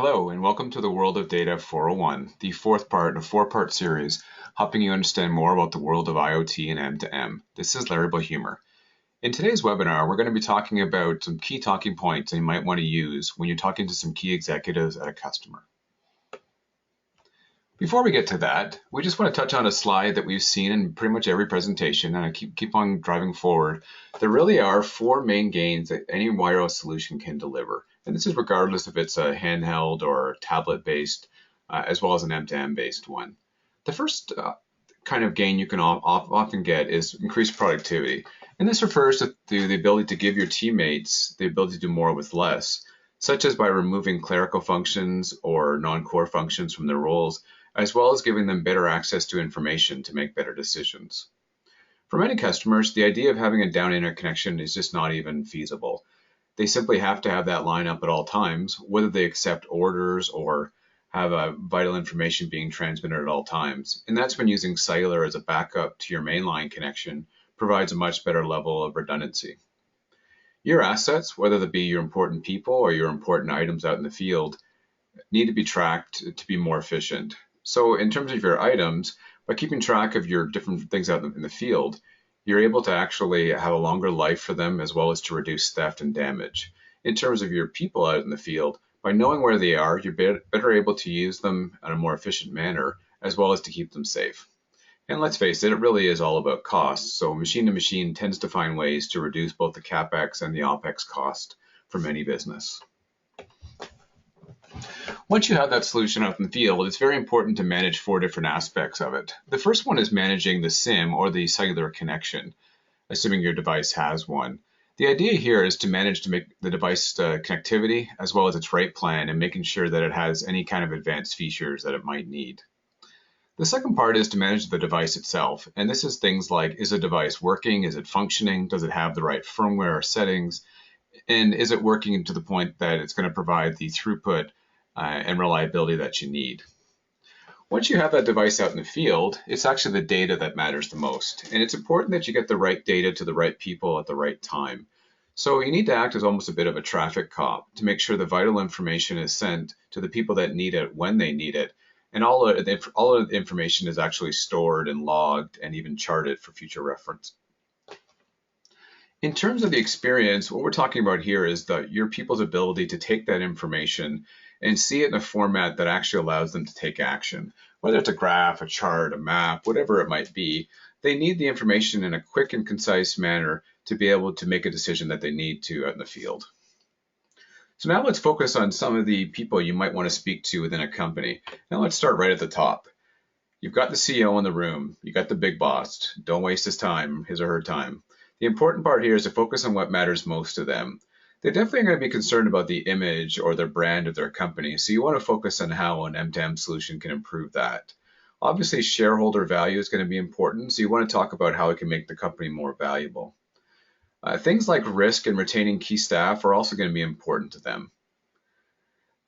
Hello, and welcome to the World of Data 401, the fourth part of a four-part series, helping you understand more about the world of IoT and M2M. This is Larry Bohumer. In today's webinar, we're going to be talking about some key talking points that you might want to use when you're talking to some key executives at a customer. Before we get to that, we just want to touch on a slide that we've seen in pretty much every presentation, and I keep on driving forward. There really are four main gains that any wireless solution can deliver. And this is regardless if it's a handheld or tablet-based, as well as an M2M-based one. The first kind of gain you can often get is increased productivity. And this refers to the ability to give your teammates the ability to do more with less, such as by removing clerical functions or non-core functions from their roles, as well as giving them better access to information to make better decisions. For many customers, the idea of having a down interconnection is just not even feasible. They simply have to have that line up at all times, whether they accept orders or have vital information being transmitted at all times. And that's when using cellular as a backup to your mainline connection provides a much better level of redundancy. Your assets, whether they be your important people or your important items out in the field, need to be tracked to be more efficient. So in terms of your items, by keeping track of your different things out in the field, you're able to actually have a longer life for them, as well as to reduce theft and damage. In terms of your people out in the field, by knowing where they are, you're better able to use them in a more efficient manner, as well as to keep them safe. And let's face it, it really is all about cost. So machine to machine tends to find ways to reduce both the CapEx and the OpEx cost for any business. Once you have that solution out in the field, it's very important to manage four different aspects of it. The first one is managing the SIM, or the cellular connection, assuming your device has one. The idea here is to make the device connectivity as well as its rate plan, and making sure that it has any kind of advanced features that it might need. The second part is to manage the device itself, and this is things like, is a device working, is it functioning, does it have the right firmware or settings, and is it working to the point that it's going to provide the throughput and reliability that you need. Once you have that device out in the field, it's actually the data that matters the most. And it's important that you get the right data to the right people at the right time. So you need to act as almost a bit of a traffic cop to make sure the vital information is sent to the people that need it when they need it. And all of the information is actually stored and logged and even charted for future reference. In terms of the experience, what we're talking about here is your people's ability to take that information and see it in a format that actually allows them to take action. Whether it's a graph, a chart, a map, whatever it might be, they need the information in a quick and concise manner to be able to make a decision that they need to out in the field. So now let's focus on some of the people you might want to speak to within a company. Now let's start right at the top. You've got the CEO in the room. You got the big boss. Don't waste his or her time. The important part here is to focus on what matters most to them. They definitely are going to be concerned about the image or their brand of their company, so you want to focus on how an M2M solution can improve that. Obviously, shareholder value is going to be important, so you want to talk about how it can make the company more valuable. Things like risk and retaining key staff are also going to be important to them.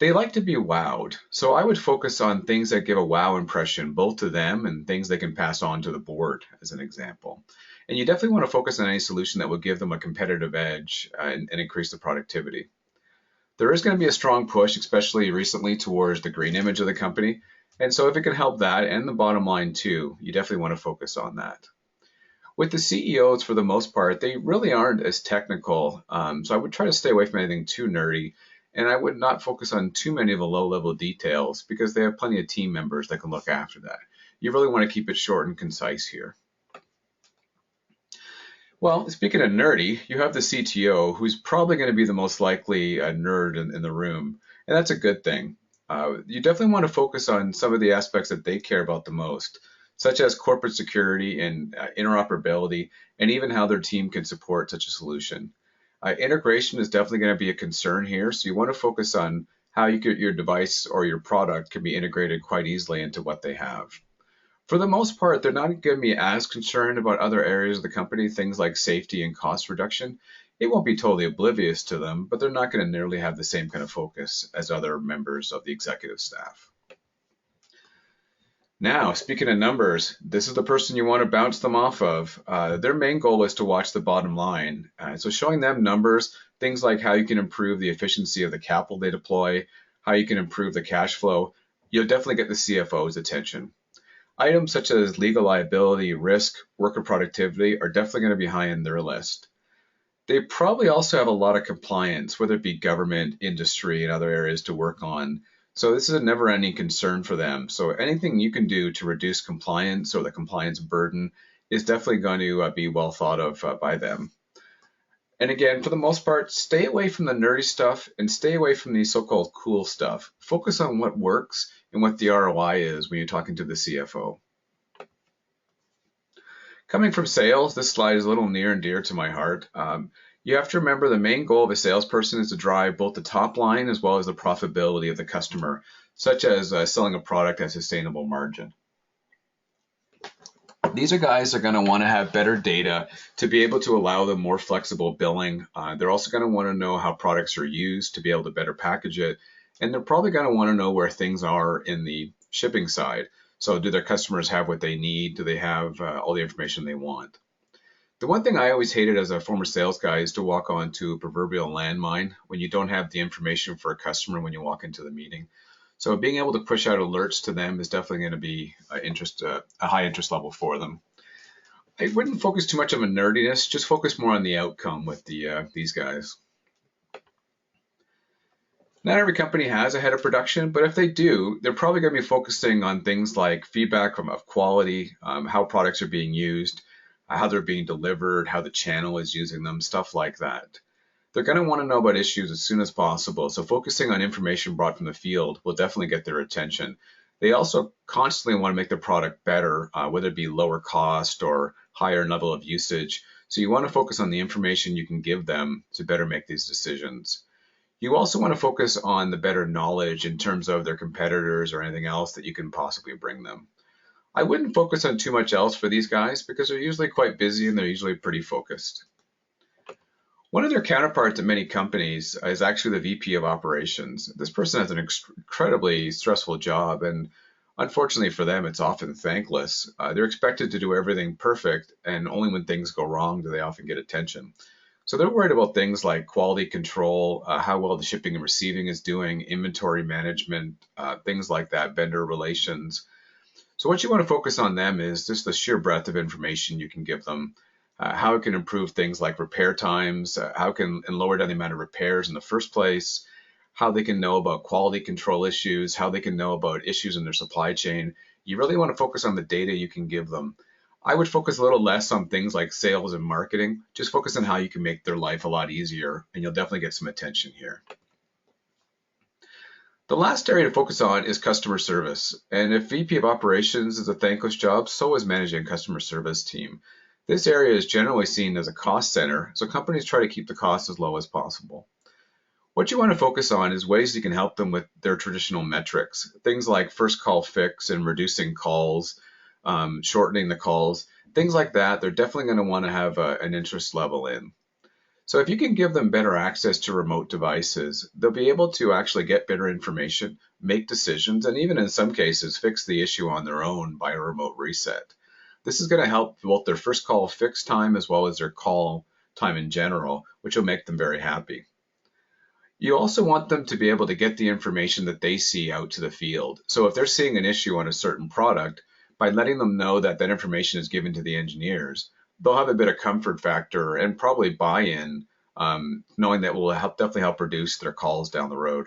They like to be wowed, so I would focus on things that give a wow impression both to them and things they can pass on to the board, as an example. And you definitely want to focus on any solution that will give them a competitive edge and increase the productivity. There is going to be a strong push, especially recently, towards the green image of the company. And so if it can help that and the bottom line too, you definitely want to focus on that. With the CEOs, for the most part, they really aren't as technical. So I would try to stay away from anything too nerdy. And I would not focus on too many of the low-level details because they have plenty of team members that can look after that. You really want to keep it short and concise here. Well, speaking of nerdy, you have the CTO, who's probably going to be the most likely nerd in the room, and that's a good thing. You definitely want to focus on some of the aspects that they care about the most, such as corporate security and interoperability, and even how their team can support such a solution. Integration is definitely going to be a concern here, so you want to focus on how your device or your product can be integrated quite easily into what they have. For the most part, they're not going to be as concerned about other areas of the company, things like safety and cost reduction. It won't be totally oblivious to them, but they're not going to nearly have the same kind of focus as other members of the executive staff. Now, speaking of numbers, this is the person you want to bounce them off of. Their main goal is to watch the bottom line. So showing them numbers, things like how you can improve the efficiency of the capital they deploy, how you can improve the cash flow, you'll definitely get the CFO's attention. Items such as legal liability, risk, worker productivity are definitely going to be high on their list. They probably also have a lot of compliance, whether it be government, industry, and other areas to work on. So this is a never-ending concern for them. So anything you can do to reduce compliance or the compliance burden is definitely going to be well thought of by them. And again, for the most part, stay away from the nerdy stuff and stay away from the so-called cool stuff. Focus on what works and what the ROI is when you're talking to the CFO. Coming from sales, this slide is a little near and dear to my heart. You have to remember the main goal of a salesperson is to drive both the top line as well as the profitability of the customer, such as selling a product at a sustainable margin. These are guys that are going to want to have better data to be able to allow them more flexible billing. They're also going to want to know how products are used to be able to better package it. And they're probably going to want to know where things are in the shipping side. So do their customers have what they need? Do they have all the information they want? The one thing I always hated as a former sales guy is to walk onto a proverbial landmine when you don't have the information for a customer when you walk into the meeting. So being able to push out alerts to them is definitely going to be a high interest level for them. I wouldn't focus too much on the nerdiness, just focus more on the outcome with these guys. Not every company has a head of production, but if they do, they're probably going to be focusing on things like feedback of quality, how products are being used, how they're being delivered, how the channel is using them, stuff like that. They're going to want to know about issues as soon as possible, so focusing on information brought from the field will definitely get their attention. They also constantly want to make their product better, whether it be lower cost or higher level of usage. So you want to focus on the information you can give them to better make these decisions. You also want to focus on the better knowledge in terms of their competitors or anything else that you can possibly bring them. I wouldn't focus on too much else for these guys because they're usually quite busy and they're usually pretty focused. One of their counterparts at many companies is actually the VP of operations. This person has an incredibly stressful job, and unfortunately for them, it's often thankless. They're expected to do everything perfect, and only when things go wrong do they often get attention. So they're worried about things like quality control, how well the shipping and receiving is doing, inventory management, things like that, vendor relations. So what you want to focus on them is just the sheer breadth of information you can give them, how it can improve things like repair times, how it can lower down the amount of repairs in the first place, how they can know about quality control issues, how they can know about issues in their supply chain. You really want to focus on the data you can give them. I would focus a little less on things like sales and marketing. Just focus on how you can make their life a lot easier, and you'll definitely get some attention here. The last area to focus on is customer service. And if VP of Operations is a thankless job, so is managing a customer service team. This area is generally seen as a cost center, so companies try to keep the cost as low as possible. What you want to focus on is ways you can help them with their traditional metrics, things like first call fix and reducing calls, shortening the calls, things like that. They're definitely going to want to have an interest level in. So if you can give them better access to remote devices, they'll be able to actually get better information, make decisions, and even in some cases fix the issue on their own by a remote reset. This is going to help both their first call fix time as well as their call time in general, which will make them very happy. You also want them to be able to get the information that they see out to the field. So if they're seeing an issue on a certain product, by letting them know that that information is given to the engineers, they'll have a bit of comfort factor and probably buy-in, knowing that will definitely help reduce their calls down the road.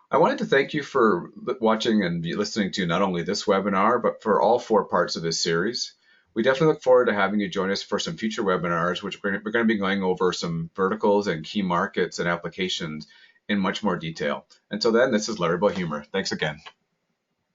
I wanted to thank you for watching and listening to not only this webinar, but for all 4 parts of this series. We definitely look forward to having you join us for some future webinars, which we're going to be going over some verticals and key markets and applications in much more detail. Until then, this is Larry Bohumor. Thanks again.